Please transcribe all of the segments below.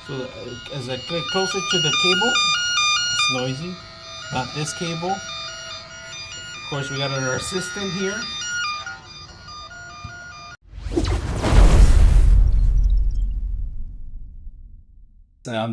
So as I get closer to the cable, it's noisy. Not this cable. Of course, we got our assistant here.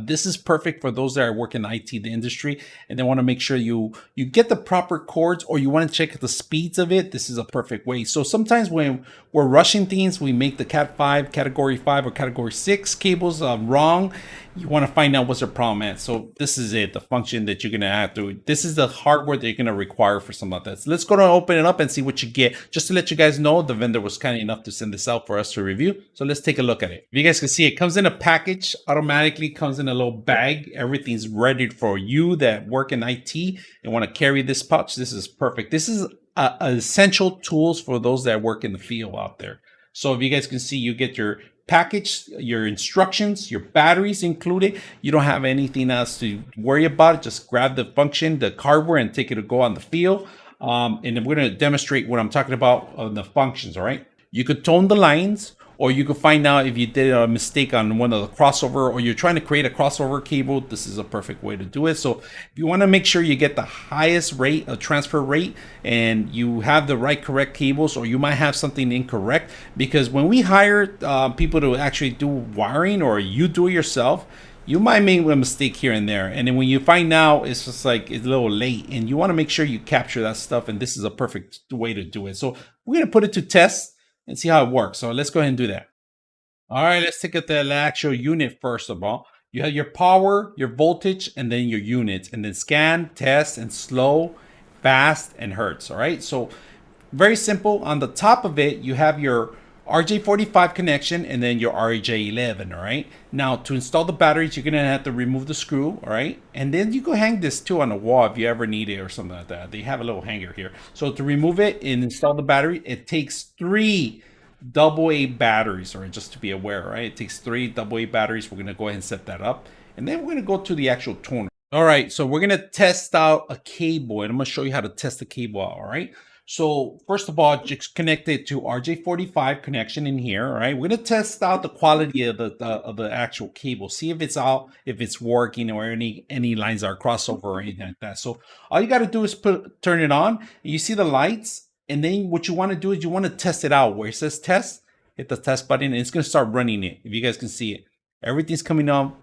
This is perfect for those that are working in IT, the industry, and they want to make sure you get the proper cords, or you want to check the speeds of it. This is a perfect way. So sometimes when we're rushing things, we make the Cat 5, Category 5, or Category 6 cables wrong. You want to find out what's the problem at. So this is it, the function that you're going to have to. This is the hardware that you're going to require for something like that. So let's go to open it up and see what you get. Just to let you guys know, the vendor was kind enough to send this out for us to review. So let's take a look at it. If you guys can see, it comes in a package, automatically comes in a little bag. Everything's ready for you that work in IT and want to carry this pouch. This is perfect. This is essential tools for those that work in the field out there. So if you guys can see, you get your package, your instructions, your batteries included. You don't have anything else to worry about. Just grab the function, the hardware, and take it to go on the field. And I'm going to demonstrate what I'm talking about on the functions. All right. You could tone the lines, or you could find out if you did a mistake on one of the crossover, or you're trying to create a crossover cable. This is a perfect way to do it. So if you want to make sure you get the highest rate of transfer rate and you have the right correct cables, or you might have something incorrect, because when we hire people to actually do wiring, or you do it yourself, you might make a mistake here and there. And then when you find out, it's just like it's a little late, and you want to make sure you capture that stuff. And this is a perfect way to do it. So we're going to put it to test and see how it works. So let's go ahead and do that. All right, let's take at the actual unit first of all. You have your power, your voltage, and then your units, and then scan, test, and slow, fast, and hertz. All right, so very simple. On the top of it, you have your RJ45 connection and then your RJ11. All right, now to install the batteries, you're gonna have to remove the screw. All right, and then you go hang this too on the wall if you ever need it or something like that. They have a little hanger here. So to remove it and install the battery, it takes 3 AA batteries, or just to be aware, right? It takes 3 AA batteries. We're gonna go ahead and set that up, and then we're gonna go to the actual toner. All right, so we're gonna test out a cable, and I'm gonna show you how to test the cable out. All right. So first of all, just connect it to RJ45 connection in here. All right, we're gonna test out the quality of the actual cable, see if it's out, if it's working, or any lines are crossover or anything like that. So all you got to do is turn it on. You see the lights, and then what you want to do is you want to test it out. Where it says test, hit the test button, and it's gonna start running it. If you guys can see it, everything's coming up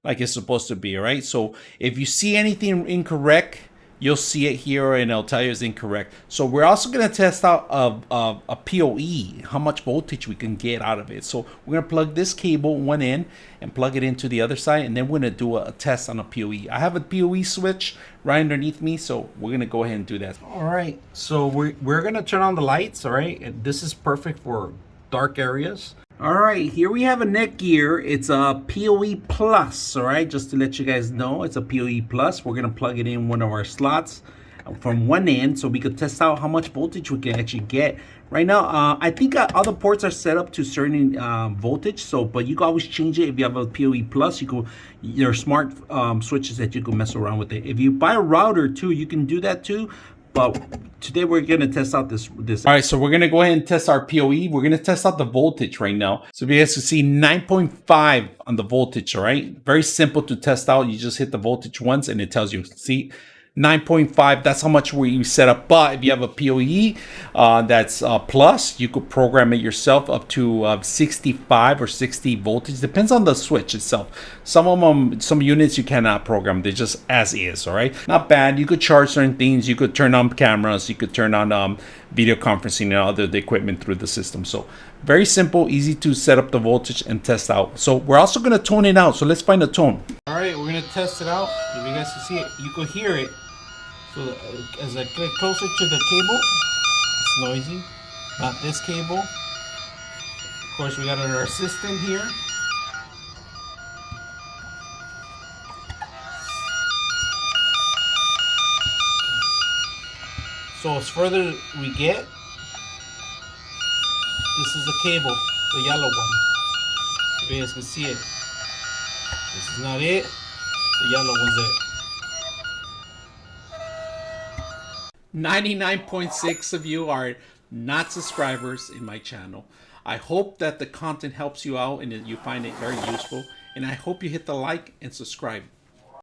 like it's supposed to be. All right. So if you see anything incorrect, you'll see it here, and it'll tell you it's incorrect. So we're also going to test out a PoE, how much voltage we can get out of it. So we're going to plug this cable one end and plug it into the other side, and then we're going to do a test on a PoE. I have a PoE switch right underneath me, so we're going to go ahead and do that. All right, so we're going to turn on the lights. All right, and this is perfect for dark areas. All right, here we have a Netgear. It's a PoE Plus, all right? Just to let you guys know, it's a PoE Plus. We're gonna plug it in one of our slots from one end so we could test out how much voltage we can actually get. Right now, I think other ports are set up to certain voltage, so but you can always change it if you have a PoE Plus. You can, your smart switches that you can mess around with it. If you buy a router too, you can do that too. But today we're going to test out this. All right, so we're going to go ahead and test our PoE. We're going to test out the voltage right now. So if you guys can see 9.5 on the voltage, all right? Very simple to test out. You just hit the voltage once and it tells you, see, 9.5, that's how much we set up. But if you have a PoE that's plus, you could program it yourself up to 65 or 60 voltage. Depends on the switch itself. Some of them, some units you cannot program. They're just as is, all right? Not bad. You could charge certain things. You could turn on cameras. You could turn on video conferencing and other equipment through the system. So very simple, easy to set up the voltage and test out. So we're also going to tone it out. So let's find a tone. All right, we're going to test it out. If you guys can see it, you could hear it. So as I get closer to the cable, it's noisy. Not this cable. Of course, we got our assistant here. So as further we get, this is the cable, the yellow one. If you guys can see it. This is not it. The yellow one's it. 99.6 of you are not subscribers in my channel. I hope that the content helps you out and that you find it very useful. and I hope you hit the like and subscribe.